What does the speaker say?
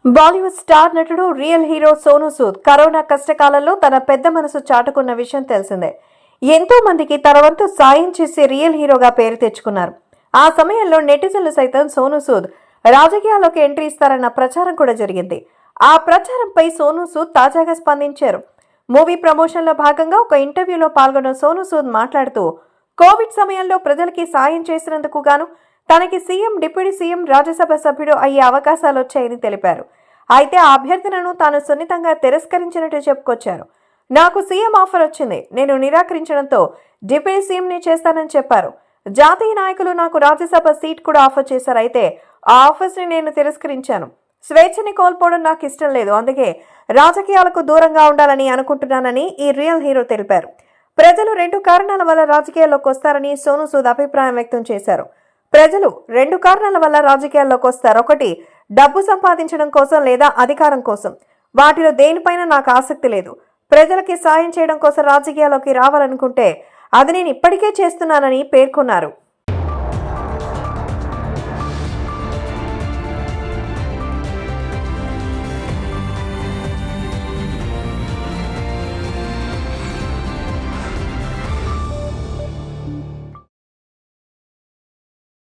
Bollywood star నటుడు real hero Sonu Sood corona కష్టకాలంలో తన పెద్ద మనసు చాటుకున్న విషయం తెలిసిందే. ఎంతో మందికి తన వంతు సాయం చేసే రియల్ హీరోగా పేరు తెచ్చుకున్నారు. ఆ సమయంలో నెటిజన్లు సైతం సోనూ సూద్ రాజకీయాల్లోకి ఎంట్రీ ఇస్తారన్న ప్రచారం కూడా జరిగింది. ఆ ప్రచారంపై సోనూ సూద్ తాజాగా స్పందించారు. మూవీ ప్రమోషన్లో భాగంగా ఒక ఇంటర్వ్యూలో పాల్గొన్న సోనూ సూద్ మాట్లాడుతూ, కోవిడ్ సమయంలో ప్రజలకి సాయం చేసినందుకు గాను తనకి సీఎం, డిప్యూటీ సీఎం, రాజ్యసభ సభ్యుడు అయ్యే అవకాశాలు వచ్చాయని తెలిపారు. అయితే ఆ అభ్యర్థనను తాను సున్నితంగా తిరస్కరించినట్టు చెప్పుకొచ్చారు. నాకు సీఎం ఆఫర్ వచ్చింది, నేను నిరాకరించడంతో డిప్యూటీ సీఎంని చేస్తానని చెప్పారు. జాతీయ నాయకులు నాకు రాజ్యసభ సీట్ కూడా ఆఫర్ చేశారు. అయితే ఆ ఆఫర్స్ ని నేను తిరస్కరించాను. స్వేచ్ఛని కోల్పోవడం నాకు ఇష్టం లేదు, అందుకే రాజకీయాలకు దూరంగా ఉండాలని అనుకుంటున్నానని ఈ రియల్ హీరో తెలిపారు. ప్రజలు 2 కారణాల వల్ల రాజకీయాల్లోకి వస్తారని సోనూ సూద్ అభిప్రాయం వ్యక్తం చేశారు. ప్రజలు 2 కారణాల వల్ల రాజకీయాల్లోకి వస్తారు. ఒకటి, డబ్బు సంపాదించడం కోసం లేదా అధికారం కోసం. వాటిలో దేనిపైన నాకు ఆసక్తి లేదు. ప్రజలకి సాయం చేయడం కోసం రాజకీయాల్లోకి రావాలనుకుంటే అది నేను ఇప్పటికే చేస్తున్నానని పేర్కొన్నారు.